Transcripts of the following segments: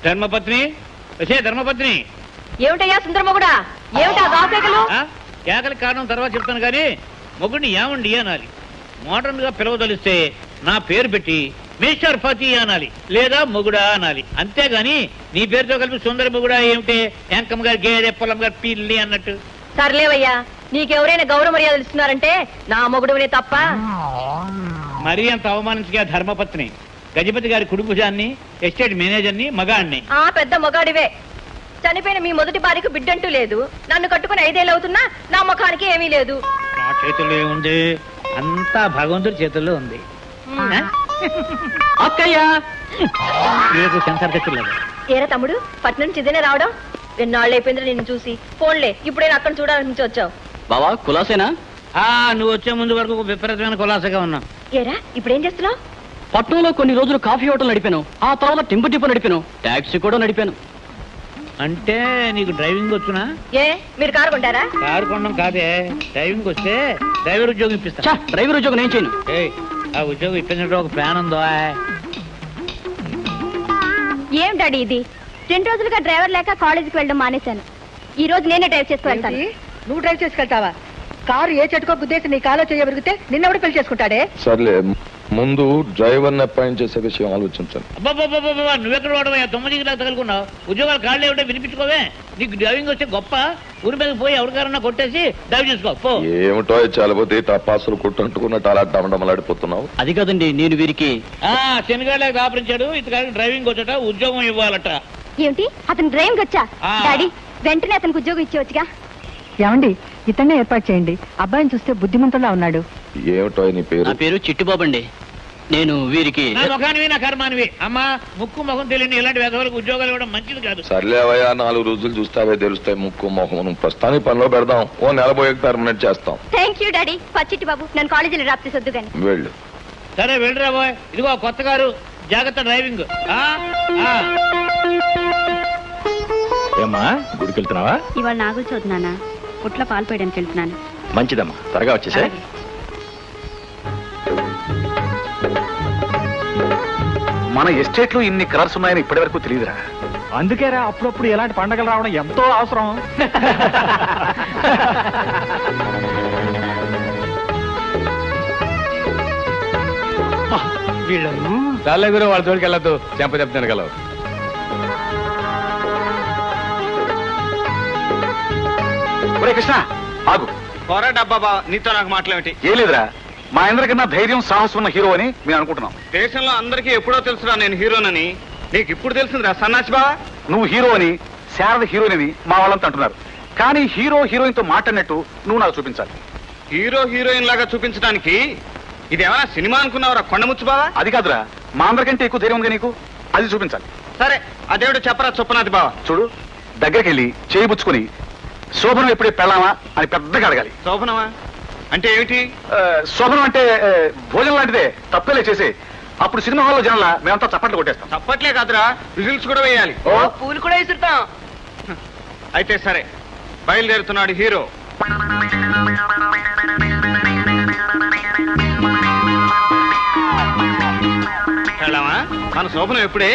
ధర్మపత్ని ధర్మపత్ని. ఏమిటయ్యా సుందరమొగుడా, ఏమిటా గాకేకలు? కేకలి కారణం తర్వాత చెప్తాను కానీ మొగుడిని ఏమండి అనాలి. మోడర్న్ గా పిలవదలిస్తే నా పేరు పెట్టి మిస్టర్ పతి అనాలి, లేదా మొగుడా అనాలి. అంతేగాని నీ పేరుతో కలిపి సుందర మొగుడా ఏమిటే వెంకమ్మ గారి గేదె పొలం గారి పిల్లి అన్నట్టు. సర్లేవయ్యా, నీకెవరైనా గౌరవ మర్యాదలు ఇస్తున్నారంటే నా మొగుడునే తప్ప. మరీ అంత అవమానించగా ధర్మపత్ని. గజపతి గారి కుటుంబాన్ని, ఎస్టేట్ మేనేజర్ని, మగాడిని. పెద్ద మొగాడివే. చనిపోయిన మీ మొదటి భార్యకు బిడ్డంటూ లేదు. నన్ను కట్టుకుని 5 ఏళ్ళు అవుతున్నా నా ముఖానికి ఏమీ లేదు. నా చేతుల్లో ఏముంది? అంతా భగవంతుడి చేతుల్లో ఉంది. అక్కయ్యా సెన్సార్ తెచ్చలేదు. ఏరా తమ్ముడు, పట్నం నుంచి ఇదేనే రావడం? ఎన్నాళ్ళు అయిపోయింది నిన్ను చూసి. ఫోన్లే, ఇప్పుడైనా అక్కడ చూడాలని వచ్చావు. బావా కులాసేనా? నువ్వు వచ్చే ముందు వరకు విపరీతమైన కులాసగా ఉన్నా. ఏరా ఇప్పుడేం చేస్తున్నావు? పట్నంలో కొన్ని రోజులు కాఫీ హోటల్ నడిపాను, ఆ తర్వాత టింపు నడిపాను, టాక్సీ కూడా నడిపాను. అంటే నీకు డ్రైవింగ్ వచ్చునా? మీరు కారు కొంటారా? కారు కొనడం కాదే, డ్రైవింగ్ వస్తే డ్రైవర్ ఉద్యోగం ఇప్పిస్తా. డ్రైవర్ ఉద్యోగం నేను చేయను. ఆ ఉద్యోగం ఇప్పించడం ఒక ప్లాన్ ఉందో? ఏం డాడీ ఇది? 2 రోజులుగా డ్రైవర్ లేక కాలేజీకి వెళ్ళడం మానేశాను. ఈ రోజు నేనే డ్రైవ్ చేసుకెళ్తాను. నువ్వు డ్రైవ్ చేసుకెళ్తావా? కారు ఏ చెట్టుకో గుద్దేసి నీ కాలో చేయబరిగితే నిన్నెవడు పెళ్లి చేసుకుంటాడే? సర్లే, ముందు డ్రైవర్ని అపాయింట్ చేసే విషయం ఆలోచించాలి. నువ్వెక్కడ వాడవయ్యా? 9 గిలా తగులుకున్నావు. ఉద్యోగాలు కాళ్ళు ఏమిటో వినిపించుకోవే. నీకు డ్రైవింగ్ వచ్చే గొప్ప. ఊరి మీద పోయి ఎవరికారన్నా కొట్టేసి డ్రైవ్ చేసుకో. ఏమిటో చాలపోతే టపాసులు కొట్టంటుకున్నట్టు అలా డమడమలాడిపోతున్నావు. అది కాదండి, నేను వీరికి శనిగాళ్ళకి దాపరించాడు. ఇతగాడికి డ్రైవింగ్ వచ్చట, ఉద్యోగం ఇవ్వాలట. ఏమిటి, అతను డ్రైవింగ్ వచ్చా? డాడీ వెంటనే అతనికి ఉద్యోగం ఇచ్చేవచ్చుగా. ఏమండి, ఇతన్నే ఏర్పాటు చేయండి. అబ్బాయిని చూస్తే బుద్ధిమంతులా ఉన్నాడు. ఏమిటో నీ పేరు? నా పేరు చిట్టుబాబు అండి. నేను వీరికి నా ముఖానివి, నా కర్మానివి. అమ్మా, ముక్కు ముఖం తెలియని ఇలాంటి వ్యవహారాలకు ఉద్యోగాలు ఇవ్వడం మంచిది కాదు. సర్లే అవయ్యా, 4 రోజులు చూస్తావే తెలుస్తాయి ముక్కు మొహం. ప్రస్తుతానికి పనిలో పెడదాం, ఓ నెల పోయాక పర్మనెంట్ చేస్తాం. Thank you daddy. Chitti Babu, నన్ను కాలేజీలో డ్రాప్ చేసొద్దు కానీ. వెళ్ళు. సరే వెళ్ళరా బాయ్. ఇదిగో కొత్త గారు, జాగ్రత్త డ్రైవింగ్. ఏమ్మా, గుడికి వెళ్తున్నావా? ఇవాళ నాగులు చదువుతున్నానా, పుట్ల పాలు పోయడానికి వెళ్తున్నాను. మంచిదమ్మా, త్వరగా వచ్చేసే. మన ఎస్టేట్ లో ఇన్ని కలర్స్ ఉన్నాయని ఇప్పటి వరకు తెలియదురా. అందుకేరా అప్పుడప్పుడు ఇలాంటి పండగలు రావడం ఎంతో అవసరం. వీళ్ళను చాలే గురు, వాళ్ళ జోలికి వెళ్ళొద్దు, చెంప చెప్తాను గలవు. కృష్ణ ఆగు. డబ్బా నీతో నాకు మాటలేమిటి? ఏం లేదురా, మా అందరికన్నా ధైర్యం సాహసం ఉన్న హీరో అని మేము అనుకుంటున్నాం. దేశంలో అందరికీ ఎప్పుడో తెలుసురా నేను హీరోనని. నీకు ఇప్పుడు తెలిసిందిరా సన్నాసి బావా. నువ్వు హీరో అని, శారద హీరోయిన్ అని మా వాళ్ళంతా అంటున్నారు. కానీ హీరో హీరోయిన్ తో మాట్లాడినట్టు నువ్వు నాకు చూపించాలి. హీరో హీరోయిన్ లాగా చూపించడానికి ఇదేమైనా సినిమా అనుకున్నావురా కొండముచ్చు బావా? అది కాదురా, మా అందరికంటే ఎక్కువ ధైర్యం ఉంది నీకు, అది చూపించాలి. సరే అదేవిడ చెప్పరా చొప్పనాథి బావా. చూడు, దగ్గరికి వెళ్ళి చేయిపుచ్చుకుని శోభనం ఎప్పుడే పెళ్ళామా అని పెద్దగా అడగాలి. శోభనమా అంటే ఏమిటి? శోభనం అంటే భోజనం లాంటిదే, తప్పలే చేసే. అప్పుడు సినిమా హాల్లో జనాల మేమంతా చప్పట్లు కొట్టేస్తాం. చప్పట్లే కాదురా, విజిల్స్ కూడా వేయాలి. పూలు కూడా విసురుతాం. అయితే సరే, బయలుదేరుతున్నాడు హీరో. వెళ్ళామా? మన శోభనం ఎప్పుడే?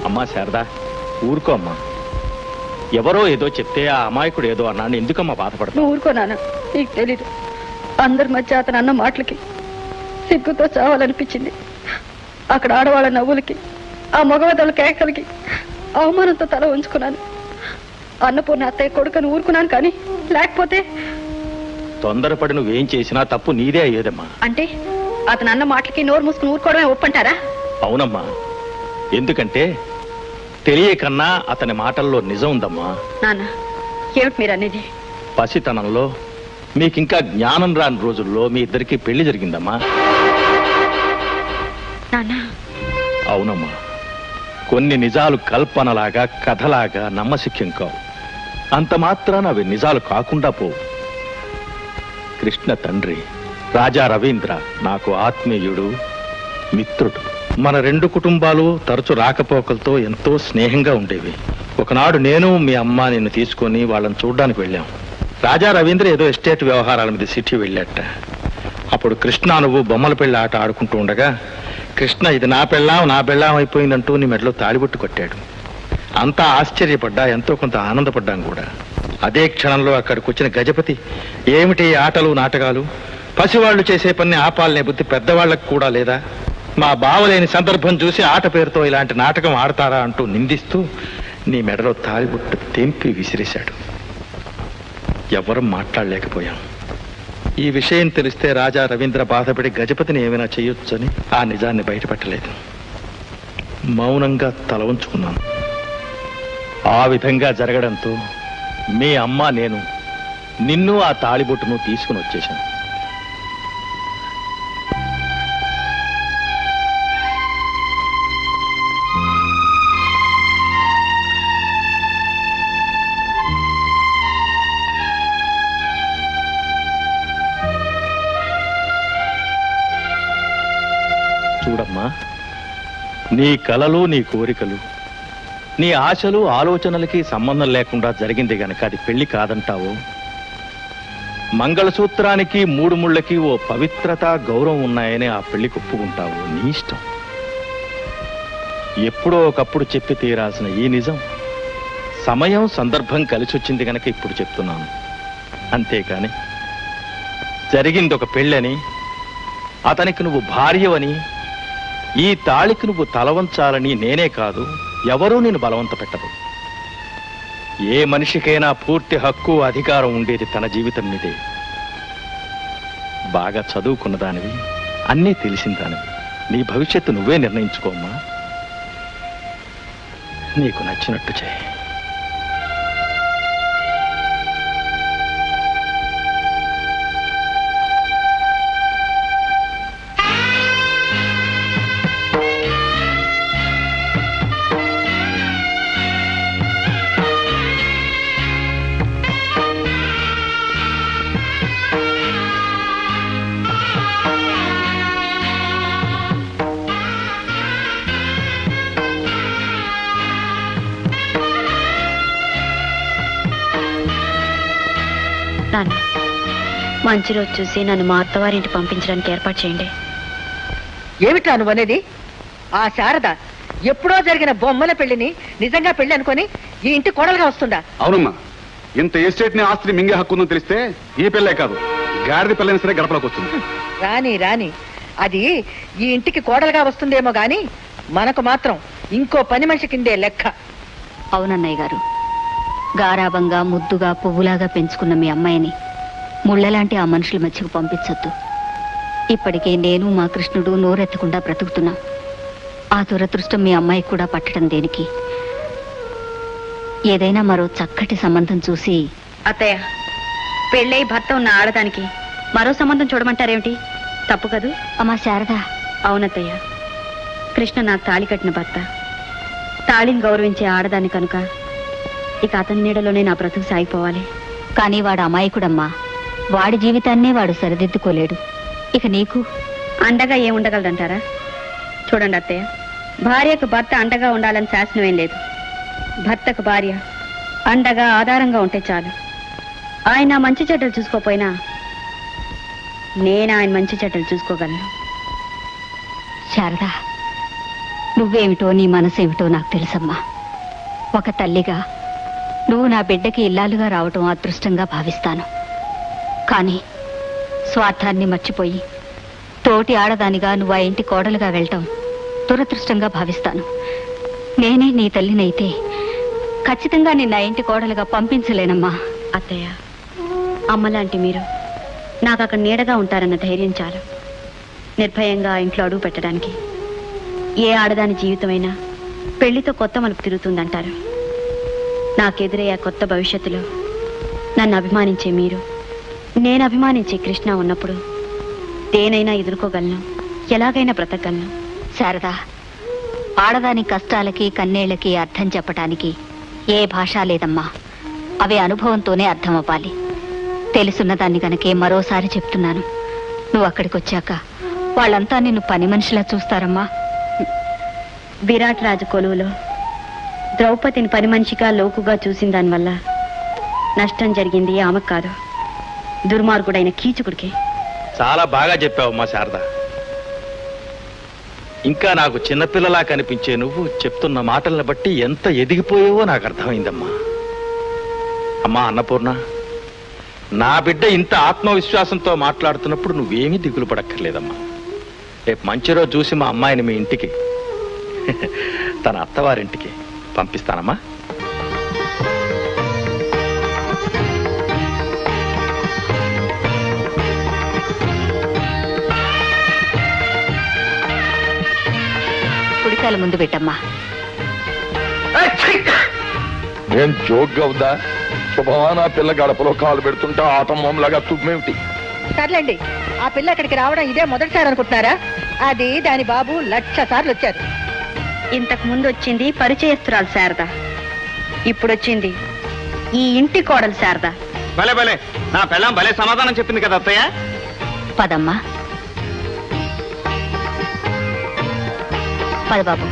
అమ్మా శారదా, ఊరుకో అమ్మా. ఎవరో ఏదో చెప్తే ఆ అమాయకుడు ఏదో అన్నాను, ఎందుకమ్మా బాధపడతావు? నువ్వు ఊరుకోనాను, నీకు తెలీదు. అందరి మధ్య అతను అన్న మాటలకి సిగ్గుతో చావాలనిపించింది. అక్కడ ఆడవాళ్ళ నవ్వులకి, ఆ మగవదల కేకలకి అవమానంతో తల ఉంచుకున్నాను. అన్నపూర్ణ అత్తయ్య కొడుకుని ఊరుకున్నాను, కానీ లేకపోతే తొందరపడి నువ్వేం చేసినా తప్పు నీదే అయ్యేదమ్మా. అంటే అతను అన్న మాటలకి నోరు మూసుకుని ఊరుకోవడమే ఒప్పంటారా? అవునమ్మా, ఎందుకంటే తెలియకన్నా అతని మాటల్లో నిజం ఉందమ్మా. నాన్న, ఏమిటి మీరు అనేది? పసితనంలో మీకింకా జ్ఞానం రాని రోజుల్లో మీ ఇద్దరికి పెళ్లి జరిగిందమ్మా. అవునమ్మా, కొన్ని నిజాలు కల్పనలాగా కథలాగా నమ్మశక్యం కావు. అంత మాత్రాన అవి నిజాలు కాకుండా పోవు. కృష్ణ తండ్రి రాజా రవీంద్ర నాకు ఆత్మీయుడు, మిత్రుడు. మన రెండు కుటుంబాలు తరచు రాకపోకలతో ఎంతో స్నేహంగా ఉండేవి. ఒకనాడు నేను మీ అమ్మ నిన్ను తీసుకొని వాళ్ళని చూడ్డానికి వెళ్ళాం. రాజా రవీంద్ర ఏదో ఎస్టేట్ వ్యవహారాల మీద సిటీ వెళ్ళాట. అప్పుడు కృష్ణ నువ్వు బొమ్మల పెళ్ళి ఆట ఆడుకుంటూ ఉండగా కృష్ణ ఇది నా పెళ్ళాం అయిపోయిందంటూ నీ మెడలో తాళిబొట్టు కొట్టాడు. అంతా ఆశ్చర్యపడ్డా, ఎంతో కొంత ఆనందపడ్డాం కూడా. అదే క్షణంలో అక్కడికి వచ్చిన గజపతి ఏమిటి ఆటలు నాటకాలు, పసివాళ్లు చేసే పని ఆపాలనే బుద్ధి పెద్దవాళ్లకు కూడా లేదా, మా బావలేని సందర్భం చూసి ఆట పేరుతో ఇలాంటి నాటకం ఆడతారా అంటూ నిందిస్తూ నీ మెడలో తాళిబొట్టు తెంపి విసిరేశాడు. ఎవరూ మాట్లాడలేకపోయాం. ఈ విషయం తెలిస్తే రాజా రవీంద్ర బాధపడి గజపతిని ఏమైనా చేయొచ్చని ఆ నిజాన్ని బయటపెట్టలేదు. మౌనంగా తల ఉంచుకున్నాను. ఆ విధంగా జరగడంతో మీ అమ్మ నేను నిన్ను ఆ తాళిబొట్టును తీసుకుని వచ్చేశాను. చూడమ్మా, నీ కలలు, నీ కోరికలు, నీ ఆశలు, ఆలోచనలకి సంబంధం లేకుండా జరిగింది గనక అది పెళ్లి కాదంటావు. మంగళసూత్రానికి 3 ముళ్ళకి ఓ పవిత్రత, గౌరవం ఉన్నాయని ఆ పెళ్లికి ఒప్పుకుంటావు. నీ ఇష్టం. ఎప్పుడో ఒకప్పుడు చెప్పి తీరాల్సిన ఈ నిజం సమయం, సందర్భం కలిసొచ్చింది గనక ఇప్పుడు చెప్తున్నాను. అంతేకాని జరిగింది ఒక పెళ్ళని, అతనికి నువ్వు భార్యవని, ఈ తాళికి నువ్వు తలవంచాలని నేనే కాదు, ఎవరూ నేను బలవంత పెట్టదు. ఏ మనిషికైనా పూర్తి హక్కు, అధికారం ఉండేది తన జీవితం మీదే. బాగా చదువుకున్న దానివి, అన్నీ తెలిసిన దానివి, నీ భవిష్యత్తు నువ్వే నిర్ణయించుకోమ్మా. నీకు నచ్చినట్టు చేయి. నాన్న, మంచి రోజు చూసి నన్ను మా అత్తవారింటి పంపించడానికి ఏర్పాటు చేయండి. ఏమిటా నువ్వు అనేది? ఆ శారద ఎప్పుడో జరిగిన బొమ్మల పెళ్లిని నిజంగా పెళ్లి అనుకొని ఈ ఇంటి కోడలుగా వస్తుందా? అవునమ్మా, ఇంత ఎస్టేట్ ని ఆస్తిని మింగే హక్కు ఉందని తెలిస్తే ఈ పెళ్ళే కాదు, గాడిద పెళ్ళైనా సరే గడపలోకి వస్తుంది. రాని అది ఈ ఇంటికి కోడలుగా వస్తుందేమో గాని మనకు మాత్రం ఇంకో పని మనిషి కిందే లెక్క. అవునన్నయ్య గారు, గారాబంగా, ముద్దుగా, పువ్వులాగా పెంచుకున్న మీ అమ్మాయిని ముళ్ళలాంటి ఆ మనుషుల మధ్యకు పంపించొద్దు. ఇప్పటికే నేను, మా కృష్ణుడు నోరెత్తకుండా బ్రతుకుతున్నాం. ఆ దురదృష్టం మీ అమ్మాయికి కూడా పట్టడం దేనికి? ఏదైనా మరో చక్కటి సంబంధం చూసి. అత్తయ్య, పెళ్ళై భర్త ఉన్న ఆడదానికి మరో సంబంధం చూడమంటారేమిటి? తప్పు కదూ? అమ్మా శారద. అవునత్తయ్య, కృష్ణ నాకు తాళి కట్టిన భర్త, తాళిని గౌరవించే ఆడదాన్ని కనుక ఇక అతని నీడలోనే నా బ్రతుకు సాగిపోవాలి. కానీ వాడు అమాయకుడమ్మా, వాడి జీవితాన్నే వాడు సరిదిద్దుకోలేడు. ఇక నీకు అండగా ఏముండగలదంటారా? చూడండి అత్తయ్య, భార్యకు భర్త అండగా ఉండాలని శాసనం ఏం లేదు. భర్తకు భార్య అండగా, ఆధారంగా ఉంటే చాలు. ఆయన మంచి చెడ్డలు చూసుకోపోయినా నేను ఆయన మంచి చెడ్డలు చూసుకోగలను. శారదా, నువ్వేమిటో, నీ మనసేమిటో నాకు తెలుసమ్మా. ఒక తల్లిగా నువ్వు నా బిడ్డకి ఇల్లాలుగా రావటం అదృష్టంగా భావిస్తాను. కానీ స్వార్థాన్ని మర్చిపోయి తోటి ఆడదానిగా నువ్వు ఆ ఇంటి కోడలుగా వెళ్ళటం దురదృష్టంగా భావిస్తాను. నేనే నీ తల్లినైతే ఖచ్చితంగా నిన్న ఇంటి కోడలుగా పంపించలేనమ్మా. అత్తయ్య, అమ్మలాంటి మీరు నాకు అక్కడ నీడగా ఉంటారన్న ధైర్యం చాలు. నిర్భయంగా ఆ ఇంట్లో అడుగు పెట్టడానికి. ఏ ఆడదాని జీవితమైనా పెళ్లితో కొత్త మలుపు తిరుగుతుందంటారు. నాకెదురయ్యే కొత్త భవిష్యత్తులో నన్ను అభిమానించే మీరు, నేను అభిమానించే కృష్ణ ఉన్నప్పుడు దేనైనా ఎదుర్కోగలను, ఎలాగైనా బ్రతకగలను. శారదా, ఆడదాని కష్టాలకి, కన్నీళ్లకి అర్థం చెప్పటానికి ఏ భాష లేదమ్మా. అవి అనుభవంతోనే అర్థం అవ్వాలి. తెలుసున్న దాన్ని గనకే మరోసారి చెప్తున్నాను. నువ్వు అక్కడికి వచ్చాక వాళ్ళంతా నిన్ను పని మనిషిలా చూస్తారమ్మా. విరాట్ రాజు కొలువులో ద్రౌపదిని పని మనిషిగా లోకుగా చూసిన దానివల్ల నష్టం జరిగింది ఆమెకు కాదు, దుర్మార్గుడైన కీచకుడికి. చాలా బాగా చెప్పావమ్మా శారద. ఇంకా నాకు చిన్నపిల్లలా కనిపించే నువ్వు చెప్తున్న మాటలను బట్టి ఎంత ఎదిగిపోయావో నాకు అర్థమైందమ్మా. అమ్మా అన్నపూర్ణ, నా బిడ్డ ఇంత ఆత్మవిశ్వాసంతో మాట్లాడుతున్నప్పుడు నువ్వేమీ దిగులు పడక్కర్లేదమ్మా. రేపు మంచి రోజు చూసి మా అమ్మాయిని మీ ఇంటికి, తన అత్తవారింటికి పంపిస్తానమ్మా. కుడికాల ముందు పెట్టమ్మా. నేను జోక్గా ఉందా? శుభమా నా పిల్ల గడపలో కాలు పెడుతుంటే ఆటంబంలాగా తుమ్మేమిటి? సర్లేండి, ఆ పిల్ల అక్కడికి రావడం ఇదే మొదటిసారి అనుకుంటున్నారా? అది దాని బాబు 1,00,000 సార్లు వచ్చారు. ఇంతకు ముందు వచ్చింది పరిచయస్తురాలు శారద, ఇప్పుడొచ్చింది ఈ ఇంటి కోడలు శారద. భలే భలే, నా పెళ్ళాం భలే సమాధానం చెప్పింది కదా అత్తయ్య. పదమ్మా, పద బాబు.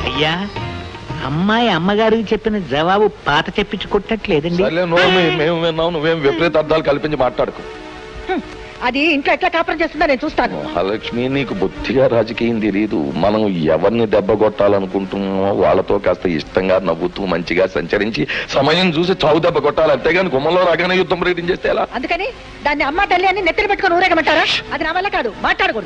అయ్యా, అమ్మాయి అమ్మగారికి చెప్పిన జవాబు పాత చెప్పించి కొట్టట్లేదండి. సర్లే, మేము విన్నాం, నువ్వేం విపరీత అర్థాలు కల్పించి మాట్లాడుకో. అది ఇంట్లో ఎట్లా కాపురం చేస్తుందో నేను చూస్తాను. మహాలక్ష్మి, నీకు బుద్ధిగా రాజకీయం తెలియదు. మనం ఎవరిని దెబ్బ కొట్టాలనుకుంటున్నామో వాళ్ళతో కాస్త ఇష్టంగా నవ్వుతూ మంచిగా సంచరించి సమయం చూసి చావు దెబ్బ కొట్టాలి, అంతేగాని గుమ్మలో రాగానే యుద్ధం ప్రకటించేస్తే ఎలా? అందుకని దాన్ని అమ్మ తల్లి అని నెత్తిన పెట్టుకుని ఊరేగమంటారా? అది నా వల్ల కాదు, మాట్లాడకూడదు.